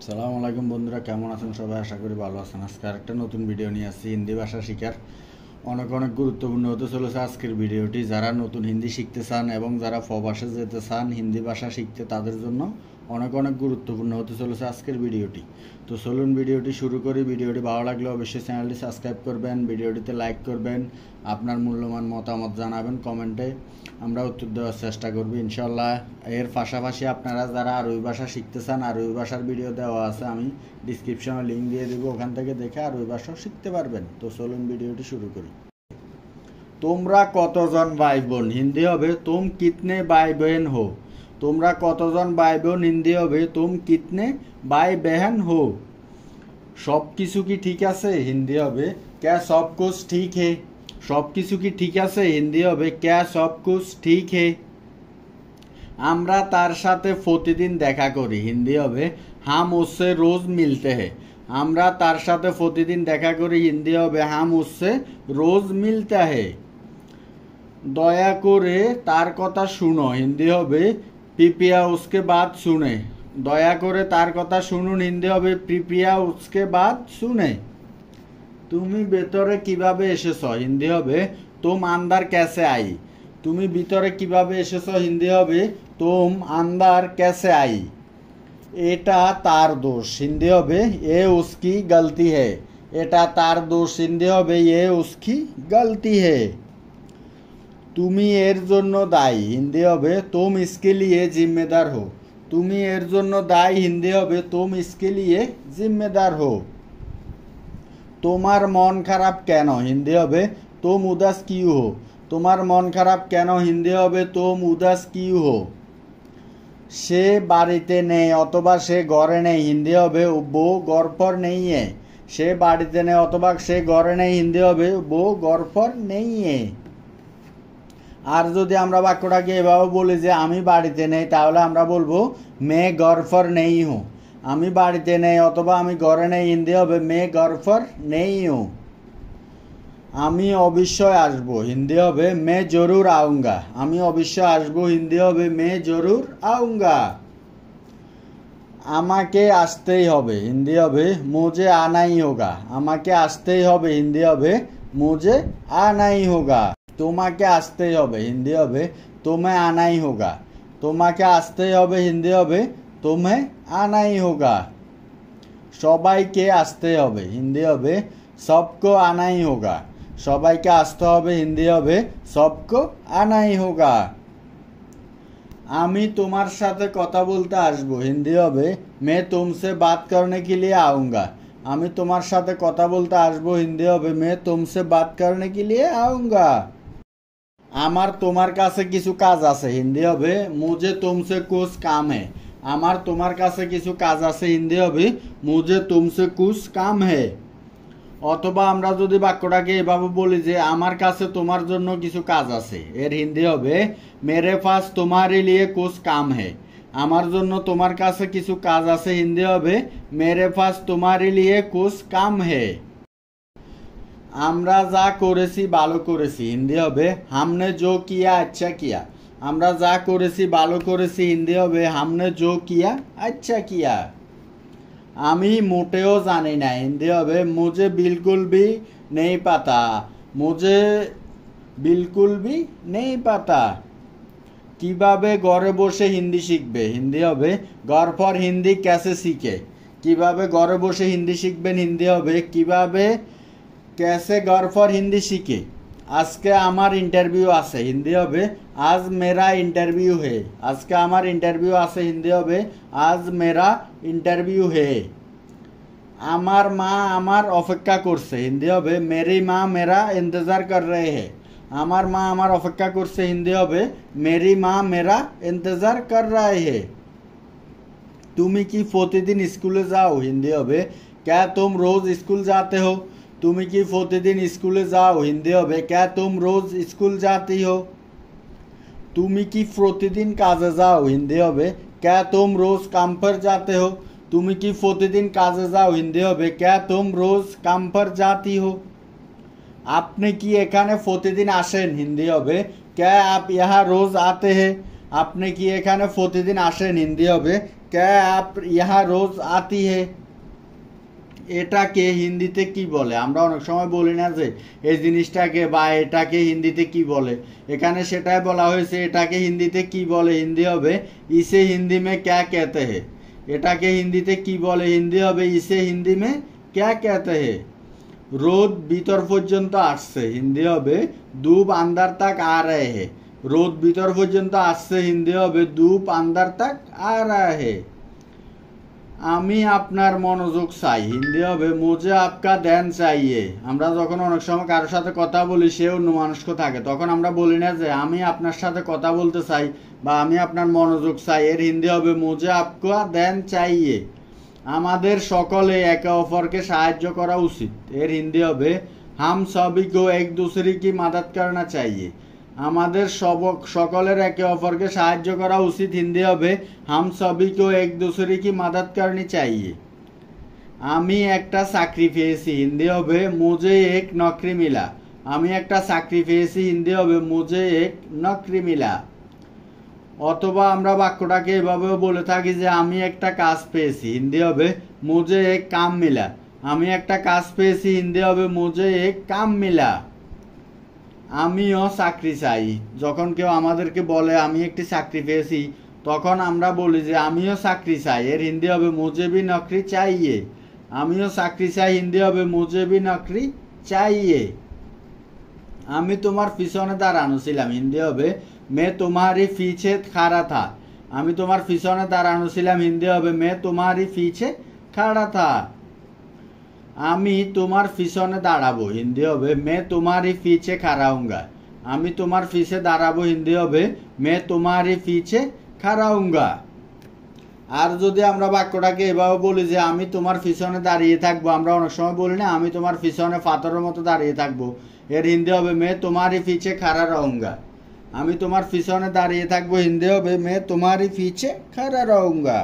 আসসালামু আলাইকুম বন্ধুরা, কেমন আছেন সবাই? আশা করি ভালো আছেন। আজকে আরেকটা নতুন ভিডিও নিয়ে আসছি। হিন্দি ভাষা শিখার অনেক গুরুত্বপূর্ণ হতে চলেছে আজকের ভিডিওটি। যারা নতুন হিন্দি শিখতে চান এবং যারা প্রবাসে যেতে চান হিন্দি ভাষা শিখতে, তাদের জন্য অনেক গুরুত্বপূর্ণ হতে চলেছে আজকের ভিডিওটি। তো চলুন ভিডিওটি শুরু করি। ভিডিওটি ভালো লাগলে অবশ্যই চ্যানেলটি সাবস্ক্রাইব করবেন, ভিডিওটিতে লাইক করবেন, আপনার মূল্যবান মতামত জানাবেন কমেন্টে, আমরা উত্তর দেওয়ার চেষ্টা করব ইনশাল্লাহ। এর পাশাপাশি আপনারা যারা আরবি ভাষা শিখতে চান, আরবি ভাষার ভিডিও দেওয়া আছে, আমি ডিসক্রিপশনে লিঙ্ক দিয়ে দেবো, ওখান থেকে দেখে আরবি ভাষাও শিখতে পারবেন। তো চলুন ভিডিওটি শুরু করি। তোমরা কতজন ভাই বোন? হিন্দি হবে তুম কিতনে ভাই বহন হো। তোমরা কতজন ভাই বোন? হিন্দি হবে তুম কিতনে ভাই বহন হো। সব কিছু কি ঠিক আছে? হিন্দি হবে ক্যা সব কুছ ঠিক হে। সব কিছু কি ঠিক আছে? হিন্দি হবে ক্যা সব কুছ ঠিক হে। আমরা তার সাথে প্রতিদিন দেখা করি। হিন্দি হবে হাম উসসে রোজ মিলতে হে। আমরা তার সাথে প্রতিদিন দেখা করি। হিন্দি হবে হাম উসসে রোজ মিলতে হে। দয়া করে তার কথা শুনো। হিন্দি হবে কৃপয়া উসকে বাত শুনে। দয়া করে তার কথা শুনুন। হিন্দি হবে কৃপয়া উসকে বাত শুনে। তুমি ভেতরে কিভাবে এসেছো? হিন্দি হবে তুম আন্দার ক্যাসে আই। তুমি ভিতরে কিভাবে এসেছো? হিন্দি হবে তুম আন্দার ক্যাসে আই। এটা তার দোষ। হিন্দি হবে এ উসকি গলতি হে। এটা তার দোষ। হিন্দি হবে এ উসকি গলতি হে। তুমি এর জন্য দায়ী। হিন্দি হবে তুম ইসকে লিয়ে জিম্মেদার হো। তুমি এর জন্য দায়ী। হিন্দি হবে তুম ইসকে লিয়ে জিম্মেদার হো। তোমার মন খারাপ কেন? হিন্দি হবে তুম উদাস কিউ হো। তোমার মন খারাপ কেন? হিন্দি হবে তুম উদাস কিউ হো। সে বাড়িতে নেই অথবা সে ঘরে নেই। হিন্দি হবে বো ঘর পর নেই হে। সে বাড়িতে নেই অথবা সে ঘরে নেই। হিন্দি হবে বো ঘর পর নেই হে। আর যদি আমরা বাক্যটাকে এভাবে বলি যে আমি বাড়িতে নেই, তাহলে আমরা বলবো মে ঘর পর নেই হুঁ। আমি বাড়িতে নেই অথবা আমি ঘরে নেই। হিন্দি হবে মে ঘর পর নেই হুঁ। আমি অবশ্যই আসবো। হিন্দি হবে মে জরুর আউঙ্গা। আমি অবশ্যই আসবো। হিন্দি হবে মে জরুর আউঙ্গা। আমাকে আসতেই হবে। হিন্দি হবে মুঝে আনাই হোগা। আমাকে আসতেই হবে। হিন্দি হবে মুঝে আনাই হোগা। তোমাকে আসতেই হবে। হিন্দি হবে তোমায় আনাই হোগা। তোমাকে আসতেই হবে। হিন্দি হবে তোমায় আনাই হোগা। সবাইকে আসতে হবে। হিন্দি হবে সবকো আনাই হোগা। সবাইকে আসতে হবে। হিন্দি হবে সবকো আনাই হোগা। আমি তোমার সাথে কথা বলতে আসবো। হিন্দি হবে মে তুমসে বাত করনে কে লিয়ে আউঙ্গা। আমি তোমার সাথে কথা বলতে আসবো। হিন্দি হবে মে তুমসে বাত করনে কে লিয়ে আউঙ্গা। আমার তোমার কাছে কিছু কাজ আছে। হিন্দি হবে মুঝে তুমসে কুছ কাম হে। আমার তোমার কাছে কিছু কাজ আছে। হিন্দি হবে মুঝে তুমসে কুছ কাম হে। অথবা আমরা যদি বাক্যটাকে এভাবে বলি যে আমার কাছে তোমার জন্য কিছু কাজ আছে, এর হিন্দি হবে মেরে পাস তোমারে লিয়ে কুছ কাম হে। আমার জন্য তোমার কাছে কিছু কাজ আছে। হিন্দি হবে মেরে পাস তোমারে লিয়ে কুছ কাম হে। আমরা যা করেছি ভালো করেছি। হিন্দি হবে হামনে জো কিয়া আচ্ছা কিয়া। আমরা যা করেছি ভালো করেছি। হিন্দি হবে হামনে জো কিয়া আচ্ছা কিয়া। আমি মোটেও জানি না। হিন্দি হবে মুঝে বিলকুল ভি নেই পাতা। মুঝে বিলকুল ভি নেই পাতা। কিভাবে ঘরে বসে হিন্দি শিখবে? হিন্দি হবে ঘর পর হিন্দি ক্যাসে শিখে। কিভাবে ঘরে বসে হিন্দি শিখবেন? হিন্দি হবে কিভাবে कैसे घर पर हिंदी सीखे। আজকে আমার ইন্টারভিউ আছে। হিন্দি হবে আজ মেরা ইন্টারভিউ হে। আজকে আমার ইন্টারভিউ আছে। হিন্দি হবে আজ মেরা ইন্টারভিউ হে। আমার মা আমার অপেক্ষা করছে। হিন্দি হবে মেরি মা মেরা ইন্তজার কর রহে হে। আমার মা আমার অপেক্ষা করছে। হিন্দি হবে মেরি মা মেরা ইন্তজার কর রহে হে। তুমি কি প্রতিদিন স্কুলে যাও? হিন্দি হবে क्या तुम रोज स्कूल जाते हो। তুমি কি প্রতিদিন স্কুলে যাও? হিন্দি হবে क्या तुम रोज स्कूल जाती हो। তুমি কি প্রতিদিন কাজে যাও? হিন্দি হবে क्या तुम रोज काम पर जाते हो। তুমি কি প্রতিদিন কাজে যাও? হিন্দি হবে क्या तुम रोज काम पर जाती हो। আপনি কি এখানে প্রতিদিন আসেন? হিন্দি হবে क्या आप यहाँ रोज आते हैं। আপনি কি এখানে প্রতিদিন আসেন? হিন্দি হবে ক্যা আপ ইহা রোজ আতি হে। এটাকে হিন্দিতে কি বলে? আমরা অনেক সময় বলি না যে এই জিনিসটাকে বা এটাকে হিন্দিতে কি বলে, এখানে সেটাই বলা হয়েছে। এটাকে হিন্দিতে কি বলে? হিন্দি হবে ইসে হিন্দি মে ক্যা কেতে হে। এটাকে হিন্দিতে কি বলে? হিন্দি হবে ইসে হিন্দি মে ক্যা কেতে হে। রোদ ভিতর পর্যন্ত আসছে, হিন্দি হবে ধূপ আন্দার তাক আ রহে হে। রোদ ভিতর পর্যন্ত আসছে, হিন্দি হবে ধূপ আন্দার তাক আ রহা হে। আমি আপনার মনোযোগ চাই, হিন্দি হবে মুঝে আপকা ধ্যান চাইয়ে। আমরা যখন অনেক সময় কারোর সাথে কথা বলি, সে অন্যমনস্ক থাকে, তখন আমরা বলি না যে আমি আপনার সাথে কথা বলতে চাই বা আমি আপনার মনোযোগ চাই। এর হিন্দি হবে মুঝে আপকা ধ্যান চাইয়ে। আমাদের সকলে একে অপরকে সাহায্য করা উচিত। এর হিন্দি হবে হাম সবই কো এক দুসরে কি মাদদ করনা চাইয়ে। আমাদের সকলের একে অপরকে সাহায্য করা উচিত। হিন্দি হবে হাম সবই কো এক দুসরে কি মাদদ করনি চাইয়ে। আমি একটা চাকরি পেয়েছি, হিন্দি হবে মুঝে এক নকরি মিলা। আমি একটা চাকরি পেয়েছি, হিন্দি হবে মুঝে এক নকরি মিলা। অথবা আমরা বাক্যটাকে এভাবেও বলে থাকি যে আমি একটা কাজ পেয়েছি, হিন্দি হবে মুঝে এক কাম মিলা। আমি একটা কাজ পেয়েছি, হিন্দি হবে মুঝে এক কাম মিলা। আমিও চাকরি চাই। যখন কেউ আমাদেরকে বলে আমি একটি চাকরি পেয়েছি, তখন আমরা বলি যে আমিও চাকরি চাই। এর হিন্দি হবে মুঝে ভি নকরি চাইয়ে। আমিও চাকরি চাই, হিন্দি হবে মুঝে ভি নকরি চাইয়ে। আমি তোমার পিছনে দাঁড়ানো ছিলাম, হিন্দি হবে মে তোমারি পিছে খাড়া থা। আমি তোমার পিছনে দাঁড়ানো ছিলাম, হিন্দি হবে মে তোমারি পিছে খাড়া থা। আমি তোমার পিছনে দাঁড়াবো, হিন্দি হবে মে তোমারি পিছে খাড়াউঙ্গা। আমি তোমার পিছে দাঁড়াবো, হিন্দি হবে মে তোমারি পিছে খাড়াউঙ্গা। আর যদি আমরা বাক্যটাকে এভাবে বলি যে আমি তোমার পিছনে দাঁড়িয়ে থাকবো, আমরা অনেক সময় বলি না আমি তোমার পিছনে পাথরের মতো দাঁড়িয়ে থাকবো। এর হিন্দি হবে মে তোমারি পিছে খাড়া রহুঙ্গা। আমি তোমার পিছনে দাঁড়িয়ে থাকবো, হিন্দি হবে মে তোমারি পিছে খাড়া রহুঙ্গা।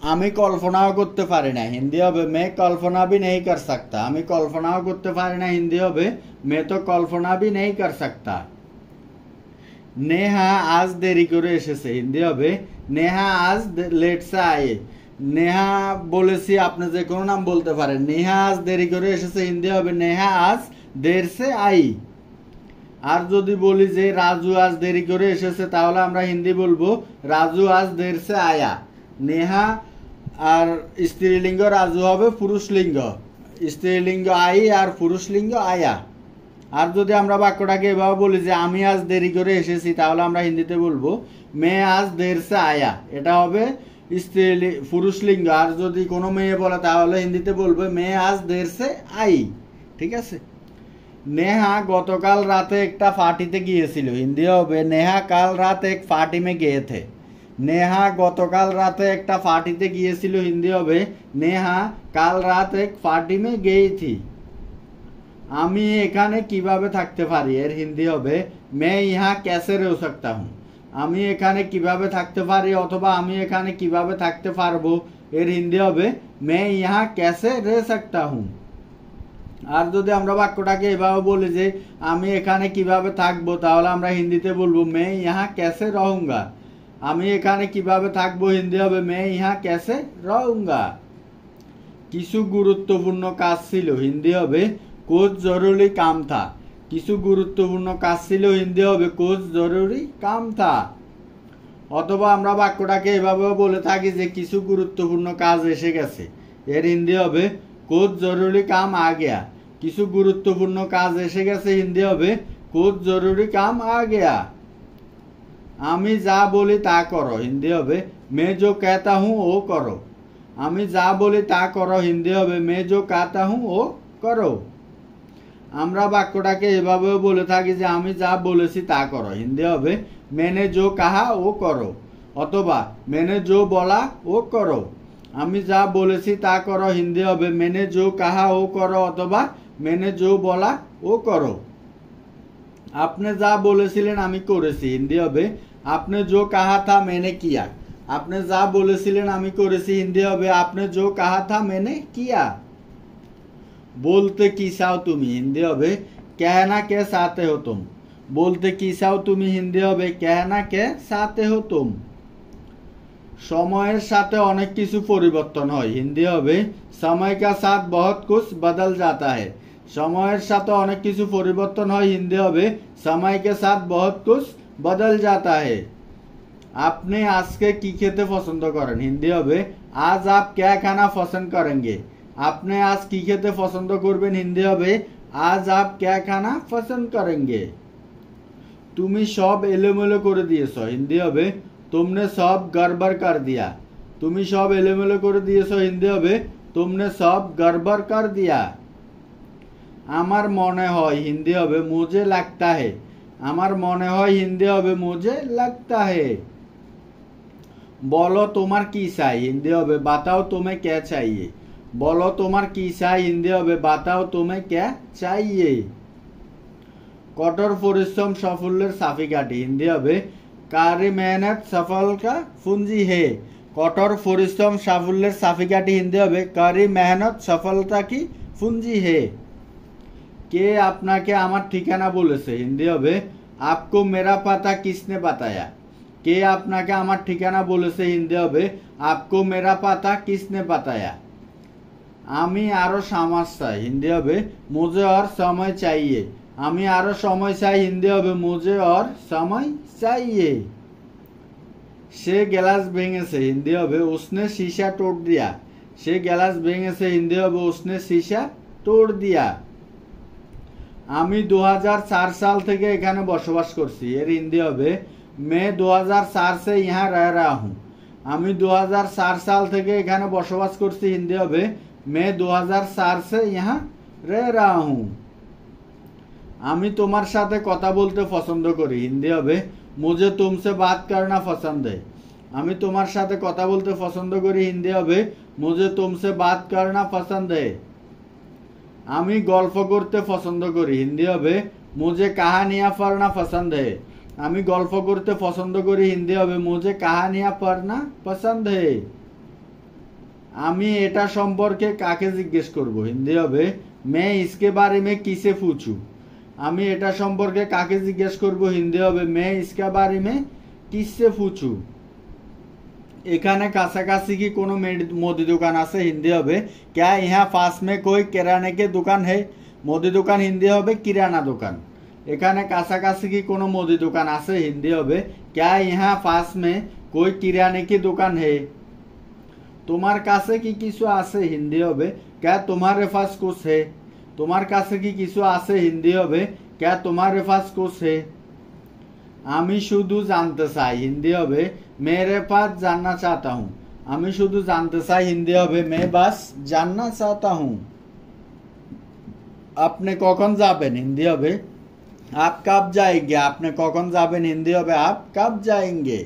আমি কল্পনাও করতে পারি না, হিন্দি হবে মে কল্পনা ভি নেই কর সকতা। আমি কল্পনাও করতে পারি না, হিন্দি হবে মে তো কল্পনা ভি নেই কর সকতা। নেহা আজ দেরি করে এসেছে, হিন্দি হবে নেহা আজ লেট সে আয়ে। নেহা বলেছি, আপনি যে কোনো নাম বলতে পারেন। নেহা আজ দেরি করে এসেছে, হিন্দি হবে নেহা আজ দের সে আই। আর যদি বলি যে রাজু আজ দেরি করে এসেছে, তাহলে আমরা হিন্দি বলবো রাজু আজ দের সে আয়া। নেহা আর স্ত্রীলিঙ্গ রাজু হবে পুরুষলিঙ্গ, স্ত্রীলিঙ্গ আই আর পুরুষলিঙ্গ আয়া। আর যদি আমরা বাক্যটাকে এভাবে বলি যে আমি আজ দেরি করে এসেছি, তাহলে আমরা হিন্দিতে বলবো মে আজ দের সে আয়া। এটা হবে পুরুষলিঙ্গ। আর যদি কোনো মেয়ে বলে, তাহলে হিন্দিতে বলবে মে আজ দের সে আই। ঠিক আছে। নেহা গতকাল রাতে একটা পার্টিতে গিয়েছিল, হিন্দি হবে নেহা কাল রাত এক পার্টি মে গিয়ে থে। নেহা গতকাল রাতে একটা পার্টিতে গিয়েছিল, হিন্দি হবে নেহা কাল রাত এক পার্টি মে গেই থি। আমি এখানে কিভাবে থাকতে পারি? এর হিন্দি হবে মে ইহা ক্যাসে রহ সকতা হুঁ। আমি এখানে কিভাবে থাকতে পারি অথবা আমি এখানে কিভাবে থাকতে পারবো, এর হিন্দি হবে মে ইহা ক্যাসে রহ সকতা হুঁ। আর যদি আমরা বাক্যটাকে এভাবে বলি যে আমি এখানে কিভাবে থাকবো, তাহলে আমরা হিন্দিতে বলবো মে ইহা ক্যাসে রহুঙ্গা। আমি এখানে কিভাবে থাকবো, হিন্দি হবে মে ইহা ক্যাসে রহুঙ্গা। কিছু গুরুত্বপূর্ণ কাজ ছিল, হিন্দি হবে কুছ জরুরি কাম থা। কিছু গুরুত্বপূর্ণ কাজ ছিল, হিন্দি হবে কুছ জরুরি কাম থা। অথবা আমরা বাক্যটাকে এভাবে বলে থাকি যে কিছু গুরুত্বপূর্ণ কাজ এসে গেছে। এর হিন্দি হবে কুছ জরুরি কাম আ গয়া। কিছু গুরুত্বপূর্ণ কাজ এসে গেছে, হিন্দি হবে কুছ জরুরি কাম আ গয়া। আমি যা বলি তা করো, হিন্দি হবে মে জো कहता हूं ও করো। আমি যা বলি তা করো, হিন্দি হবে মে জো कहता हूं ও করো। আমরা বাক্যটাকে এভাবেও বলে থাকি যে আমি যা বলেছি তা করো, হিন্দি হবে मैंने जो कहा ও করো। অথবা मैंने जो বলা ও করো। আমি যা বলেছি তা করো, হিন্দি হবে मैंने जो कहा ও করো অথবা मैंने जो বলা ও করো। আপনি যা বলেছিলেন আমি করেছি, হিন্দি হবে आपने जो कहा था मैंने किया। আপনি যা বলেছিলেন আমি করেছি, হিন্দি হবে आपने जो कहा था मैंने किया। বলতে কি চাও তুমি, হিন্দি হবে कहना क्या चाहते हो तुम। বলতে কি চাও তুমি হিন্দি হবে कहना के चाहते हो तुम। সময়ের সাথে অনেক কিছু পরিবর্তন হয় হিন্দি হবে समय का साथ बहुत कुछ बदल जाता है। সময়ের সাথে অনেক কিছু পরিবর্তন হয় হিন্দি হবে समय के साथ बहुत कुछ बदल जाता है। আপনি আজকে কি খেতে পছন্দ করেন হিন্দি হবে आज आप क्या खाना पसंद करेंगे। আপনি আজ কি খেতে পছন্দ করবেন হিন্দি হবে आज आप क्या खाना पसंद करेंगे। তুমি সব এলোমেলো করে দিয়েছো হিন্দি হবে तुमने सब गड़बड़ कर दिया। তুমি সব এলোমেলো করে দিয়েছো হিন্দি হবে तुमने सब गड़बड़ कर दिया। আমার মনে হয় হিন্দি হবে मुझे लगता है। আমার মনে হয় হিন্দি হবে मुझे लगता है। বলো তোমার কি চাই হিন্দি হবে बताओ तुम्हें क्या चाहिए। বলো তোমার কি চাই হিন্দি হবে बताओ तुम्हें क्या चाहिए। কঠোর পরিশ্রম সাফল্যের চাবিকাঠি হিন্দি হবে কারি মেহনত সফল কা পুঁজি হে। কঠোর পরিশ্রম সাফল্যের চাবিকাঠি হিন্দি হবে কারি মেহনত সফলতা কি পুঁজি হে। কে আপনাকে আমার ঠিকানা বলেছে হিন্দি হবে আপকো মেরা পাতা কিসনে বাতায়া। কে আপনাকে আমার ঠিকানা বলেছে হিন্দি হবে আপকো মেরা পাতা কিসনে বাতায়া। আমি আরো সময় চাই হিন্দি হবে মুঝে और समय चाहिए। আমি আরো সময় চাই হিন্দি হবে মুঝে और समय चाहिए। সে গ্লাস ভেঙেছে হিন্দি হবে उसने शीशा तोड़ दिया। সে গ্লাস ভেঙেছে হিন্দি হবে उसने शीशा तोड़ दिया। আমি 2004 সাল থেকে এখানে বসবাস করছি এর হিন্দি হবে मैं 2004 से यहाँ रह रहा हूँ। আমি 2004 সাল থেকে এখানে বসবাস করছি হিন্দি হবে मैं 2004 से यहाँ रह रहा हूँ। আমি তোমার সাথে কথা বলতে পছন্দ করি হিন্দি হবে मुझे तुमसे बात करना पसंद है। আমি তোমার সাথে কথা বলতে পছন্দ করি হিন্দি হবে मुझे तुमसे बात करना पसंद है। আমি গল্প করতে পছন্দ করি হিন্দি হবে मुझे कहानियाँ पढ़ना पसंद है। আমি গল্প করতে পছন্দ করি হিন্দি হবে मुझे कहानियाँ पढ़ना पसंद है। আমি এটা সম্পর্কে কাকে জিজ্ঞেস করব হিন্দি হবে मैं इसके बारे में किसे पूछूं। আমি এটা সম্পর্কে কাকে জিজ্ঞেস করব হিন্দি হবে मैं इसके बारे में किससे पूछूं। এখানে কাছাকাছি কি কোনো মুদি দোকান আছে হিন্দি হবে क्या यहाँ पास में कोई किराने की दुकान है। মুদি দোকান হিন্দি হবে কিরানা দোকান। এখানে কাছাকাছি কি কোনো মুদি দোকান আছে হিন্দি হবে क्या यहाँ पास में कोई किराने की दुकान है। তোমার কাছে কি কিছু আছে হিন্দি হবে क्या तुम्हारे पास कुछ है। তোমার কাছে কি কিছু আছে হিন্দি হবে क्या तुम्हारे पास कुछ है। আমি শুধু জানতে চাই হিন্দি হবে मेरे पास जानना चाहता हूँ। আমি শুধু জানতে চাই হিন্দি হবে मैं बस जानना चाहता हूँ। আপনি কখন যাবেন হিন্দি হবে आप कब जाएंगे। আপনি কখন যাবেন হিন্দি হবে आप कब जाएंगे।